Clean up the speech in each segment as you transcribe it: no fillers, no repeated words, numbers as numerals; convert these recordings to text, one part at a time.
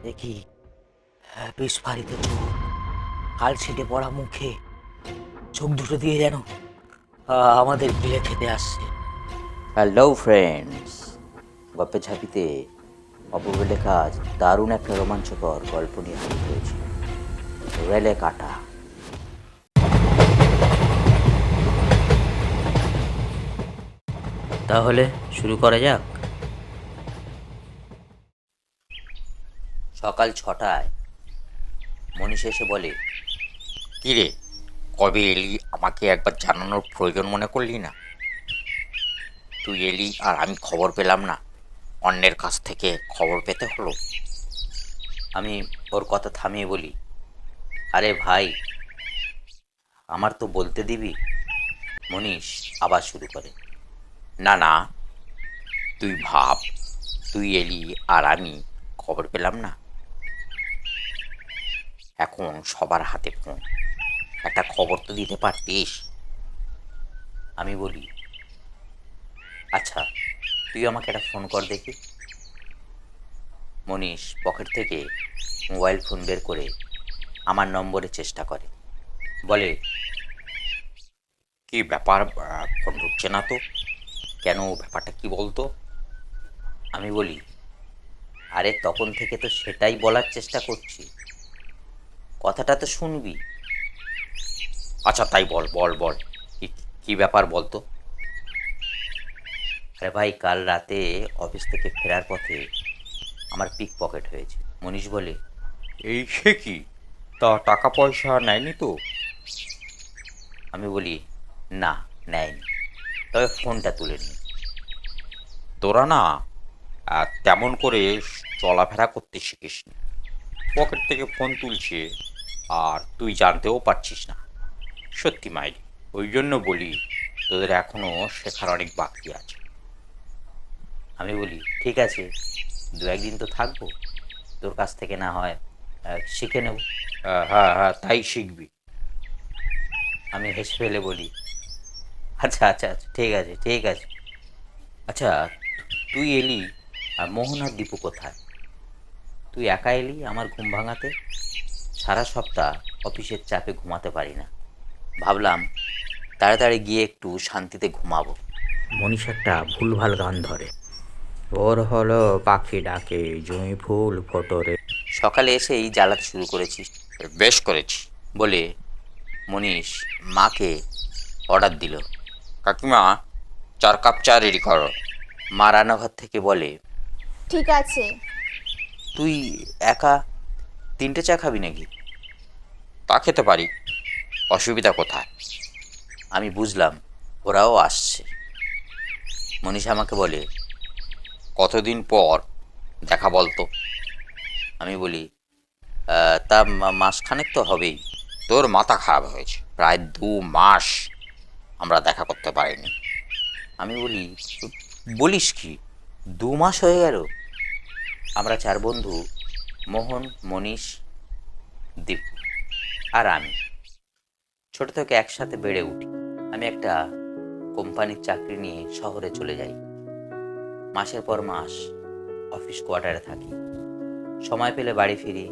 দেখি বিস্ফারিত চোখ, কাল ছিটে পড়া মুখে, চোখ দুটো দিয়ে যেন আমাদের গিলে খেতে আসছে। হ্যালো ফ্রেন্ডস, গল্পের ঝাঁপিতে অপূর্ব লেখা আজ দারুণ একটা রোমাঞ্চকর গল্প নিয়ে হাজির হয়েছি, রেলে কাটা। তাহলে শুরু করা যাক। সকাল 6টায় মনীষ এসে বলে, কী রে, কবে এলি আমাকে একবার জানানোর প্রয়োজন মনে করলি না? তুই এলি আর আমি খবর পেলাম না, অন্যের কাছ থেকে খবর পেতে হলো। আমি ওর কথা থামিয়ে বলি, আরে ভাই, আমার তো বলতে দিবি। মনীষ আবার শুরু করে, না না, তুই ভাব, তুই এলি আর আমি খবর পেলাম না। এখন সবার হাতে ফোন, একটা খবর তো দিতে পারতিস। আমি বলি, আচ্ছা তুই আমাকে একটা ফোন কর দেখি। মনীষ পকেট থেকে মোবাইল ফোন বের করে আমার নম্বরে চেষ্টা করে, বলে, কি ব্যাপার, ফোন ঢুকছে না তো? কেন, ব্যাপারটা কি বলতো? আমি বলি, আরে তখন থেকে তো সেটাই বলার চেষ্টা করছি, কথাটা তো শুনবি। আচ্ছা তাই বল বল বল, কি কি ব্যাপার বলতো? আরে ভাই, কাল রাতে অফিস থেকে ফেরার পথে আমার পিক পকেট হয়েছে। মনীষ বলে, এই সে কি, তা টাকা পয়সা নেয়নি তো? আমি বলি, না নেয়নি, তবে ফোনটা তুলে নিই। তোরা না তেমন করে চলাফেরা করতে শিখিসনি, পকেট থেকে ফোন তুলছে আর তুই জানতেও পারছিস না। সত্যি মাইরি, ওই জন্য বলি তোদের এখনো শেখার অনেক বাকি আছে। আমি বলি, ঠিক আছে, দু একদিন তো থাকবো, তোর কাছ থেকে না হয় শিখে নেব। হ্যাঁ হ্যাঁ, তাই শিখবি। আমি হেসে ফেলে বলি, আচ্ছা আচ্ছা আচ্ছা, ঠিক আছে ঠিক আছে। আচ্ছা, তুই এলি আর মোহন আর দীপু কোথায়? তুই একা এলি আমার ঘুম ভাঙাতে। সারা সপ্তাহ অফিসের চাপে ঘুমাতে পারি না, ভাবলাম তাড়াতাড়ি গিয়ে একটু শান্তিতে ঘুমাবো। মনীষ একটা ভুলভাল গান ধরে, ভোর হলো পাখি ডাকে, জুঁই ফুল ফোটরে। সকালে এসেই জ্বালাতে শুরু করেছিস বেশ করেছি। বলে মনীষ মাকে অর্ডার দিল। কাকিমা, 4 কাপ চা রেডি করো। মা রান্নাঘর থেকে বলে, ঠিক আছে। তুই একা 3টে চা খাবি নাকি? তা খেতে পারি, অসুবিধা কোথায়? আমি বুঝলাম ওরাও আসছে। মনীষ আমাকে বলে, কতদিন পর দেখা বলতো? আমি বলি, তা মাসখানেক তো হবেই। তোর মাথা খারাপ হয়েছে, প্রায় 2 মাস আমরা দেখা করতে পারিনি। আমি বলি, বলিস কি, 2 মাস হয়ে গেল? আমরা 4 বন্ধু, মোহন, মনীষ, দীপু আর আমি, ছোট থেকে একসাথে বেড়ে উঠি। আমি একটা কোম্পানির চাকরি নিয়ে শহরে চলে যাই। মাসের পর মাস অফিস কোয়ার্টারে থাকি, সময় পেলে বাড়ি ফিরি।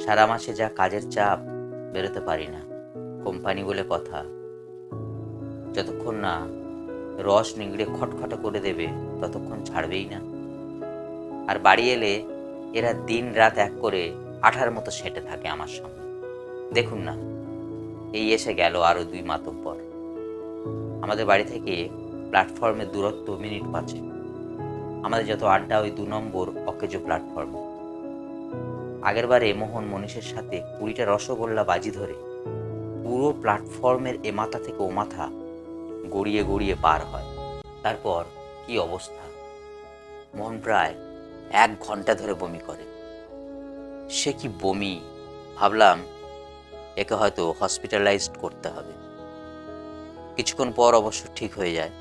সারা মাসে যা কাজের চাপ, বেরোতে পারি না। কোম্পানি বলে কথা, যতক্ষণ না রস নিংড়ে খটখটা করে দেবে ততক্ষণ ছাড়বেই না। আর বাড়ি এলে এরা দিন রাত এক করে আঠার মতো সেঁটে থাকে আমার সঙ্গে। দেখুন না, এই এসে গেল আরো 2 মাতব্বর। আমাদের বাড়ি থেকে প্ল্যাটফর্মের দূরত্ব মিনিট 5। আমাদের যত আড্ডা ওই 2 নম্বর অকেজো প্ল্যাটফর্মে। আগের বারে মোহন মনীষের সাথে 20টা রসগোল্লা বাজি ধরে পুরো প্ল্যাটফর্মের এ মাথা থেকে ও মাথা গড়িয়ে গড়িয়ে পার হয়। তারপর কি অবস্থা, মোহন প্রায় 1 ঘন্টা ধরে বমি করে। সে কি বমি! ভাবলাম একে হয়তো হসপিটালাইজড করতে হবে। কিছুক্ষণ পর অবশ্য ঠিক হয়ে যায়।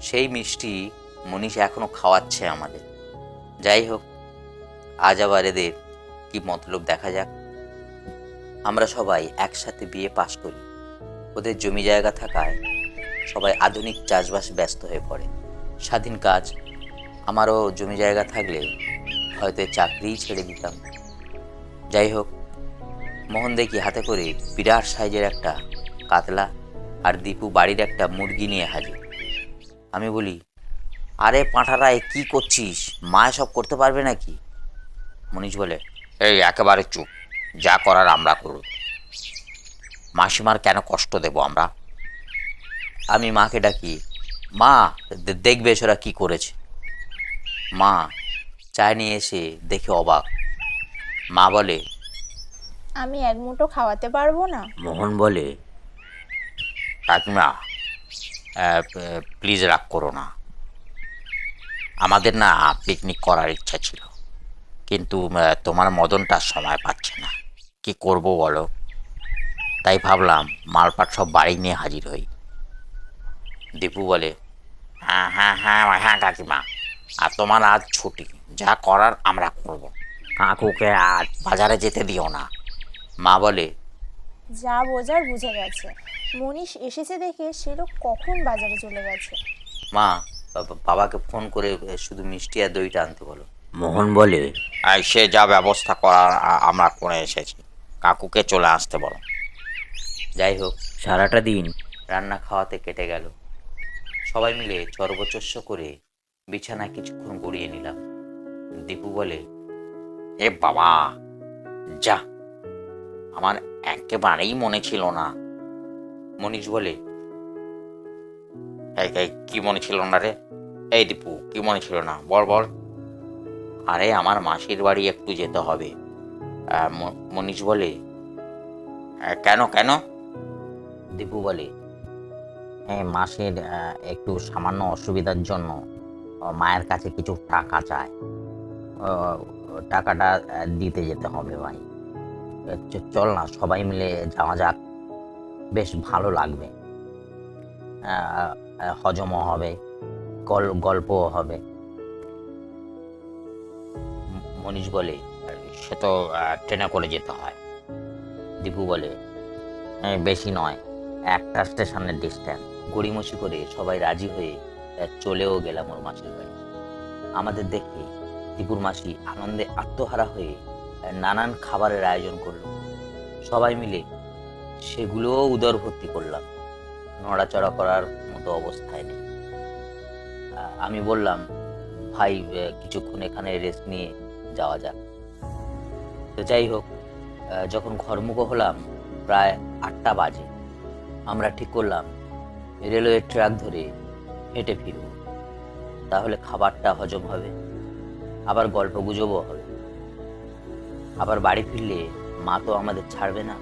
সেই মিষ্টি মনীষ এখনো খাওয়াচ্ছে আমাদের। যাই হোক, আজ আবার এদের কি মতলব দেখা যাক। আমরা সবাই একসাথে বিয়ে পাশ করি। ওদের জমি জায়গা থাকায় সবাই আধুনিক চাষবাস ব্যস্ত হয়ে পড়ে। স্বাধীন কাজ। আমারও জমি জায়গা থাকলে হয়তো এর চাকরিই ছেড়ে দিতাম। যাই হোক, মোহন দেখি হাতে করে বিরাট সাইজের একটা কাতলা, আর দীপু বাড়ির একটা মুরগি নিয়ে হাজির। আমি বলি, আরে পাঁঠারা, এ কি করছিস? মা সব করতে পারবে নাকি? মনীষ বলে, এই একেবারে চুপ, যা করার আমরা করব, মাসিমার কেন কষ্ট দেব আমরা? আমি মাকে ডাকি, মা দেখবে এসরা কি করেছে। মা চায় নিয়ে এসে দেখে অবাক। মা বলে, আমি এক মুঠো খাওয়াতে পারবো না? মোহন বলে, কাকিমা, প্লিজ রাগ করো না, আমাদের না পিকনিক করার ইচ্ছা ছিল, কিন্তু তোমার মদনটা সময় পাচ্ছে না, কি করব বলো? তাই ভাবলাম মালপাট সব বাড়ি নিয়ে হাজির হই। দীপু বলে, হ্যাঁ হ্যাঁ হ্যাঁ হ্যাঁ কাকিমা, আর তোমার আজ ছুটি, যা করার আমরা করব, কাকুকে আজ বাজারে যেতে দিও না। মা বলে, যা বোঝার বুঝে গেছে। মনীষ এসেছে দেখে সে লোক কখন বাজারে চলে গেছে। মা বাবাকে ফোন করে শুধু মিষ্টি আর দইটা আনতে বলো। মোহন বলে, সে যা ব্যবস্থা করার আমরা করে এসেছি, কাকুকে চলে আসতে বলো। যাই হোক, সারাটা দিন রান্না খাওয়াতে কেটে গেল। সবাই মিলে চর্বচস্য করে বিছানা কিছুক্ষণ গড়িয়ে নিলাম। দীপু বলে, এ বাবা, যা, আমার একেবারেই মনে ছিল না। মনীষ বলে, কি মনে ছিল না রে? এই দীপু, কি মনে ছিল না, বল বল। আরে আমার মাসির বাড়ি একটু যেতে হবে। মনীষ বলে, কেন কেন? দীপু বলে, মাসির একটু সামান্য অসুবিধার জন্য মায়ের কাছে কিছু টাকা চায়, টাকাটা দিতে যেতে হবে ভাই। চল না, সবাই মিলে যাওয়া যাক, বেশ ভালো লাগবে, হজমও হবে, গল্পও হবে। মনীষ বলে, সে তো ট্রেনে করে যেতে হয়। দীপু বলে, বেশি নয়, একটা স্টেশনের ডিস্ট্যান্স। গড়িমসি করে সবাই রাজি হয়ে চলেও গেলাম ওর মাসির বাড়ি। আমাদের দেখে দীপুর মাসি আনন্দে আত্মহারা হয়ে নানান খাবারের আয়োজন করলো। সবাই মিলে সেগুলোও উদর ভর্তি করলাম, নড়াচড়া করার মতো অবস্থায় নেই। আমি বললাম, ভাই কিছুক্ষণ এখানে রেস্ট নিয়ে যাওয়া যাক। তো যাই হোক, যখন ঘরমুখো হলাম প্রায় 8টা বাজে। আমরা ঠিক করলাম রেলওয়ে ট্র্যাক ধরে হেঁটে ফিরব, তাহলে খাবারটা হজম হবে, আবার গল্প গুজবও হবে। আবার বাড়ি ফিরলে মা তো আমাদের ছাড়বে না,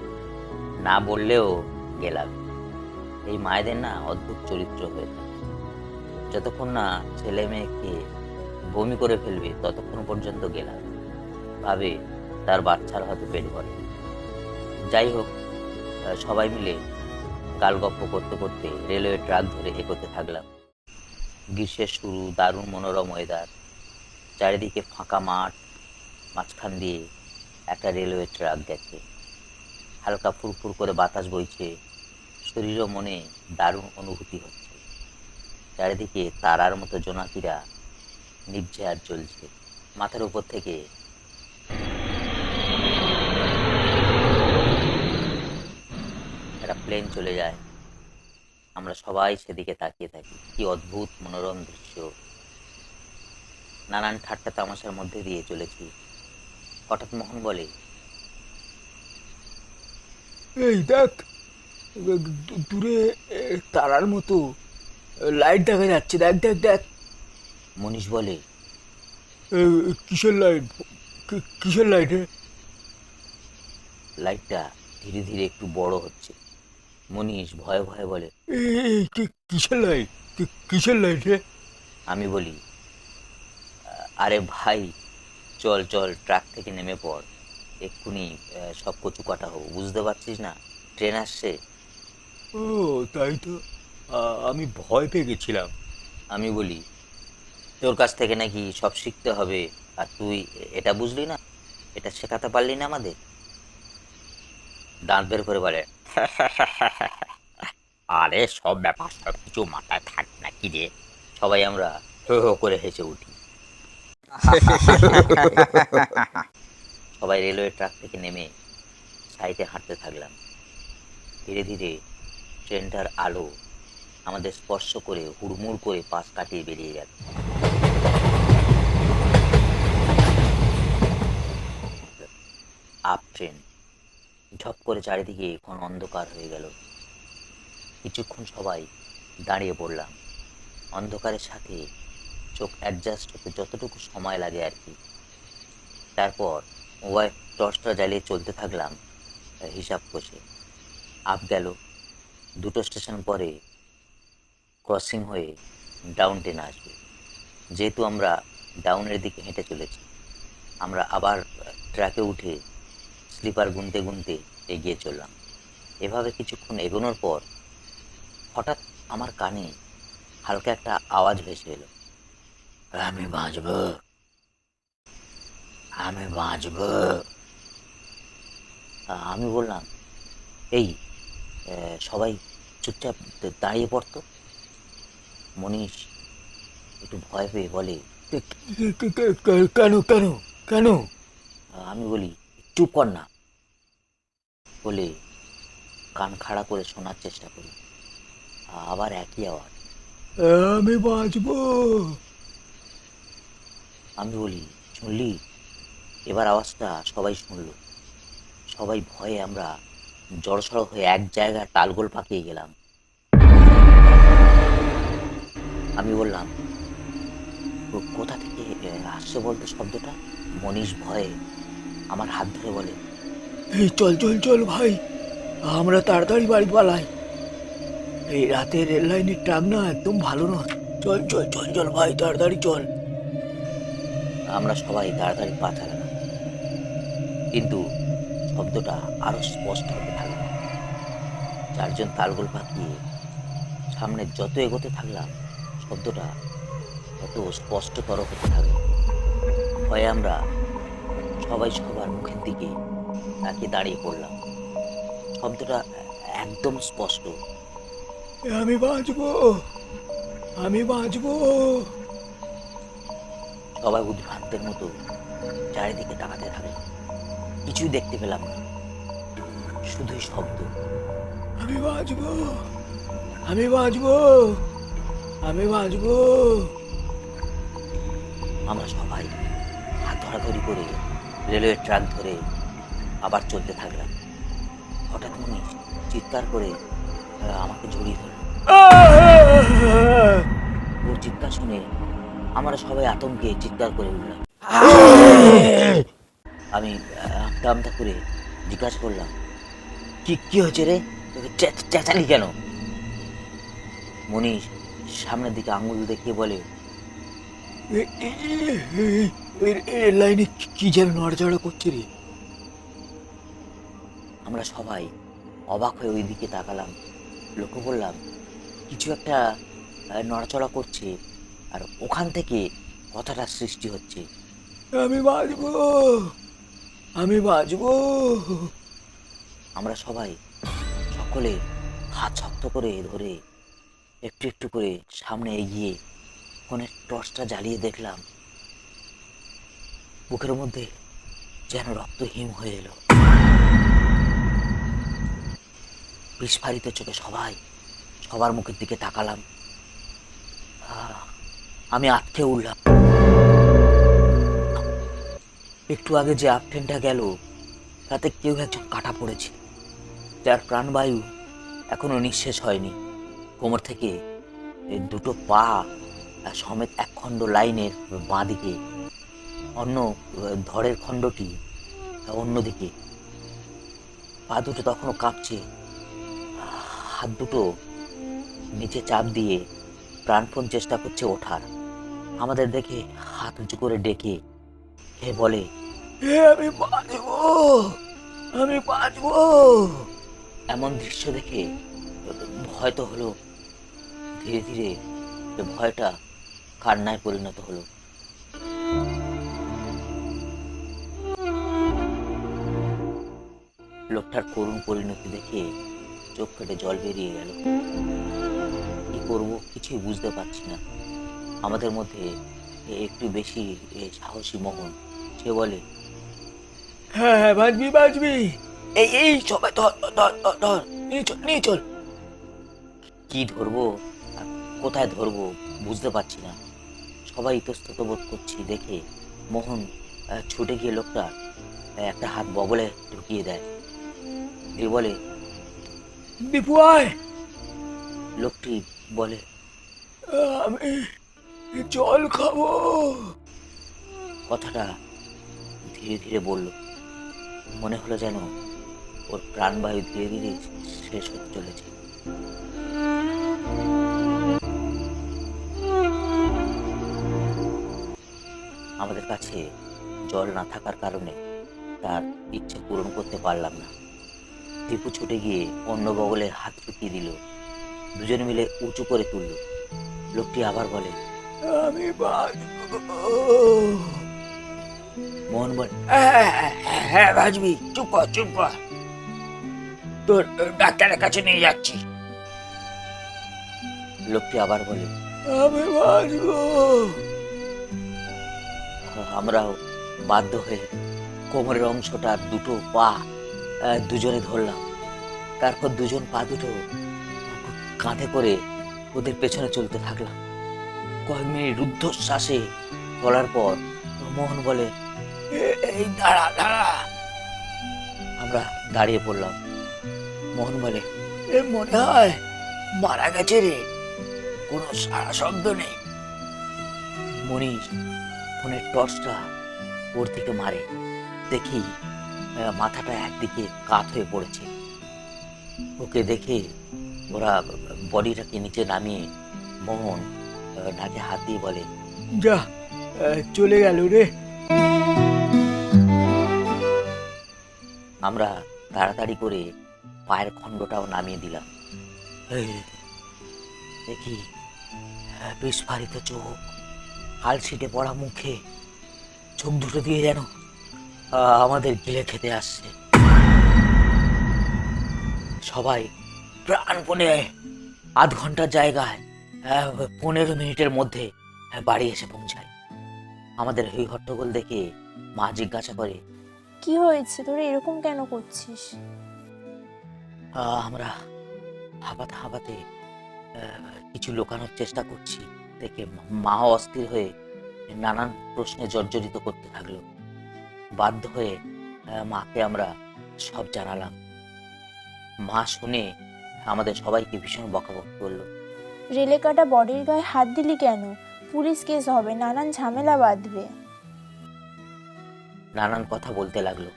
না বললেও গেলাম। এই মায়েদের না অদ্ভুত চরিত্র হয়ে থাকে, যতক্ষণ না ছেলে মেয়েকে বমি করে ফেলবে ততক্ষণ পর্যন্ত গেলাম, ভাবে তার বাচ্চার হয়তো পেট ভরে। যাই হোক, সবাই মিলে গালগপ্প করতে করতে রেলওয়ে ট্র্যাক ধরে এগোতে থাকলাম। গ্রীষ্মের শুরু, দারুণ মনোরম ওয়েদার, চারিদিকে ফাঁকা মাঠ, মাঝখান দিয়ে একটা রেলওয়ে ট্র্যাক গেছে, হালকা ফুরফুর করে বাতাস বইছে, শরীর ও মনে দারুণ অনুভূতি হচ্ছে। চারিদিকে তারার মতো জোনাকিরা নিভছে আর জ্বলছে। মাথার উপর থেকে একটা প্লেন চলে যায়, আমরা সবাই সেদিকে তাকিয়ে থাকি। কি অদ্ভুত মনোরম দৃশ্য! নানান ঠাট্টা তামাশার মধ্যে দিয়ে চলেছি। হঠাৎ মোহন বলে, এই দেখ, দূরে তারার মতো লাইট দেখা যাচ্ছে, দেখ দেখ দেখ। মনীষ বলে, কিসের লাইট? কিসের লাইট? লাইটটা ধীরে ধীরে একটু বড় হচ্ছে। মনীষ ভয়ে ভয়ে বলে, কিসের লাইট? কিসের লাইট রে? আমি বলি, আরে ভাই, চল চল, ট্রাক থেকে নেমে পড়, এক্ষুনি সব কচু কাটা হবো, বুঝতে পারছিস না, ট্রেন আসছে। ও তাই তো, আমি ভয় পেয়ে গেছিলাম। আমি বলি, তোর কাছ থেকে নাকি সব শিখতে হবে, আর তুই এটা বুঝলি না, এটা শেখাতে পারলি না আমাদের? দাঁত বের করে বলে, আরে সব ব্যাপার সব কিছু মাথায় থাকে না কি রে। সবাই আমরা হো হো করে হেসে উঠি। সবাই রেলওয়ে ট্র্যাক থেকে নেমে সাইডে হাঁটতে থাকলাম। ধীরে ধীরে ট্রেনটার আলো আমাদের স্পর্শ করে হুড়মুড় করে পাশ কাটিয়ে বেরিয়ে গেল। আপ ট্রেন ঝপ করে চারিদিকে ঘন অন্ধকার হয়ে গেল। কিছুক্ষণ সবাই দাঁড়িয়ে পড়লাম, অন্ধকারের সাথে চোখ অ্যাডজাস্ট হতে যতটুকু সময় লাগে আর কি। তারপর মোবাইল টর্চটা জ্বালিয়ে চলতে থাকলাম হিসাব কষে। আপ গেল, 2টো স্টেশন পরে ক্রসিং হয়ে ডাউন ট্রেন আসবে। যেহেতু আমরা ডাউনের দিকে হেঁটে চলেছি, আমরা আবার ট্র্যাকে উঠে স্লিপার গুনতে গুনতে এগিয়ে চললাম। এভাবে কিছুক্ষণ এগোনোর পর হঠাৎ আমার কানে হালকা একটা আওয়াজ ভেসে এলো, আমি বাঁচব, আমি বাঁচব। আমি বললাম, এই সবাই চুপচাপ দাঁড়িয়ে পড়তো। মনীষ একটু ভয় পেয়ে বলে, কেন কেন কেন? আমি বলি চুপ কর না বলে কান খাড়া করে শোনার চেষ্টা করি। আবার একই আওয়াজ, আমি বাঁচব। আমি বলি শুনলি? এবার আওয়াজটা সবাই শুনলো। সবাই ভয়ে আমরা জড়সড় হয়ে এক জায়গায় তালগোল পাকিয়ে গেলাম। আমি বললাম, কোথা থেকে আসছে বলতো শব্দটা? মনীষ ভয়ে আমার হাত ধরে বলে, এই চল চল চল ভাই, আমরা তাড়াতাড়ি বাড়ি পালাই। এই রাতে রেল লাইনের ট্রাক না একদম ভালো নয়। চল চল চল চল ভাই, তাড়াতাড়ি চল। আমরা সবাই তাড়াতাড়ি পা চালালাম, কিন্তু শব্দটা আরো স্পষ্ট হতে থাকলো। 4জন তালগোল পাকিয়ে সামনে যত এগোতে থাকলাম, শব্দটা তত স্পষ্টতর হতে থাকলো। ভয়ে আমরা সবাই সবার মুখের দিকে তাকিয়ে দাঁড়িয়ে পড়লাম। শব্দটা একদম স্পষ্ট, আমি বাঁচব, আমি বাঁচব। সবাই উদ্ভ্রান্তের মতো চারিদিকে তাকাতে থাকলাম। কিছুই দেখতে পেলাম না, শুধুই শব্দ। আমি বাঁচব, আমি বাঁচব, আমি বাঁচব। আমরা সবাই হাত ধরাধরি করে রেলওয়ে ট্র্যাক ধরে আবার চলতে থাকলাম। হঠাৎ মনীষ চিৎকার করে আমাকে জড়িয়ে ধরল। ওর চিৎকার শুনে আমরা সবাই আতঙ্কে চিৎকার করে উঠলাম। আমি আমতা আমতা করে জিজ্ঞাসা করলাম, কি কি হয়েছে রে? তোকে চেঁচালি কেন? মনীষ সামনের দিকে আঙুল দেখিয়ে বলে, রেল লাইনে কি যেন নড়াচড়া করছে রে। আমরা সবাই অবাক হয়ে ওই দিকে তাকালাম। লক্ষ্য করলাম কিছু একটা নড়াচড়া করছে, আর ওখান থেকে কথাটা সৃষ্টি হচ্ছে, আমি বাঁচব, আমি বাঁচব। আমরা সবাই সকলে হাত শক্ত করে ধরে একটু একটু করে সামনে এগিয়ে ফোনের টর্চটা জ্বালিয়ে দেখলাম, বুকের মধ্যে যেন রক্ত হিম হয়ে এলো। বিস্ফারিত চোখে সবাই সবার মুখের দিকে তাকালাম। আমি আটকে উঠলাম। একটু আগে যে আপ ট্রেনটা গেল, তাতে কেউ একজন কাটা পড়েছে, যার প্রাণবায়ু এখনো নিঃশেষ হয়নি। কোমর থেকে 2টো পা সমেত একখণ্ড লাইনের বাঁ দিকে, অন্য ধরের খণ্ডটি অন্যদিকে। পা দুটো তখনও কাঁপছে। হাত দুটো নিচে চাপ দিয়ে প্রাণপণ চেষ্টা করছে ওঠার। আমাদের দেখে হাত উঁচু করে ডেকে হে বলে, আমি বাঁচব, আমি বাঁচব। এমন দৃশ্য দেখে ভয় তো হলো, ধীরে ধীরে ভয়টা কান্নায় পরিণত হলো। লোকটার করুণ পরিণতি দেখে চোখ কেটে জল বেরিয়ে গেল। কি করবো কিছুই বুঝতে পারছি না। আমাদের মধ্যে একটু বেশি সাহসী মোহন। সে বলে, হ্যাঁ হ্যাঁ, বাঁচবি বাঁচবি। এই এই সবাই ধর ধর ধর ধর, ধর। নিয়ে চল নিয়ে চল। কি ধরবো আর কোথায় ধরবো বুঝতে পারছি না। সবাই ইতস্তত বোধ করছি দেখে মোহন ছুটে গিয়ে লোকটা একটা হাত বগলে ঢুকিয়ে দেয়। দিয়ে বলে, দীপু আয়। লোকটি বলে, আমি জল খাবো। কথাটা ধীরে ধীরে বলল। মনে হলো যেন ওর প্রাণবায়ু ধীরে ধীরে শেষ হতে চলেছে। আমাদের কাছে জল না থাকার কারণে তার ইচ্ছে পূরণ করতে পারলাম না। দীপু ছুটে গিয়ে অন্য বগলে হাত ঢুকিয়ে দিল। দুজনে মিলে উঁচু করে তুলল। লোকটি আবার বলে, আমি বাঁচবো। মোহন বলে, হ্যাঁ হ্যাঁ, হ্যাঁ বাঁচবি। চুপ কর চুপ কর। তোর ডাক্তারের কাছে নিয়ে যাচ্ছি। লোকটি আবার বলে, আমি বাঁচবো। আমরাও বাধ্য হয়ে কোমরের অংশটা দুটো পা দুজনে ধরলাম। তারপর দুজন পা দুটো কাঁধে করে ওদের পেছনে চলতে থাকলাম। কয়েক মিনিট রুদ্ধশ্বাসে চলার পর মোহন বলে, এই দাঁড়া দাঁড়া। আমরা দাঁড়িয়ে পড়লাম। মোহন বলে, এ মনে হয় মারা গেছে রে, কোনো সারা শব্দ নেই। মনীষ ফোনের টর্চটা ওর দিকে মারে। দেখি মাথাটা একদিকে কাত হয়ে পড়েছে। ওকে দেখে ওরা বডিটাকে নিচে নামিয়ে মোহন নাকে হাত দিয়ে বলে, যা, চলে গেল রে। আমরা তাড়াতাড়ি করে পায়ের খণ্ডটাও নামিয়ে দিলাম। এই দেখি বিস্ফারিত চোখ, আলসিটে পড়া মুখে, চোখ দুটো দিয়ে যেন আমাদের গিলে খেতে আসছে। সবাই প্রাণপণে আধ ঘন্টার জায়গায় 15 মিনিটের মধ্যে বাড়ি এসে পৌঁছায়। আমাদের এই হট্টগোল দেখে মা জিজ্ঞাসা করে, কি হয়েছে, তোরা এরকম কেন করছিস? আমরা হাঁপাতে হাঁপাতে কিছু লুকানোর চেষ্টা করছি দেখে মা অস্থির হয়ে নানান প্রশ্নে জর্জরিত করতে থাকলো। বাধ্য হয়ে মাকে আমরা সব জানালাম। মা শুনে আমাদের সবাইকে ভীষণ বকাবকি করলো। রেলে কাটা বডির গায়ে হাত দিলি কেন? পুলিশ কেস হবে, নানান ঝামেলা বাঁধবে। নানান কথা বলতে লাগলো।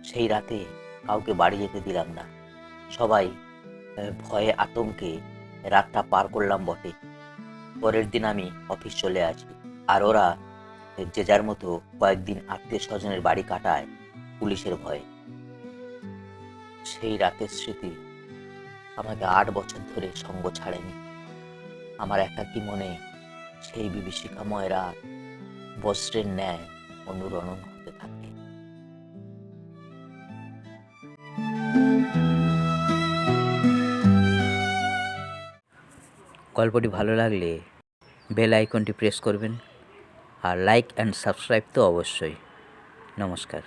সেই রাতে কাউকে বাড়ি যেতে দিলাম না। সবাই ভয়ে আতঙ্কে রাতটা পার করলাম বটে। পরের দিন আমি অফিস চলে আসি, আর ওরা যে যার মতো কয়েকদিন আত্মীয় স্বজনের বাড়ি কাটায় পুলিশের ভয়ে। সেই রাতের স্মৃতি আমাকে 8 বছর ধরে সঙ্গ ছাড়েনি। আমার একাকী মনে সেই বিভীষিকাময় রাত বজ্রের ন্যায় অনুরণন হতে থাকে। গল্পটি ভালো লাগলে বেল আইকনটি প্রেস করবেন, আর লাইক অ্যান্ড সাবস্ক্রাইব তো অবশ্যই। নমস্কার।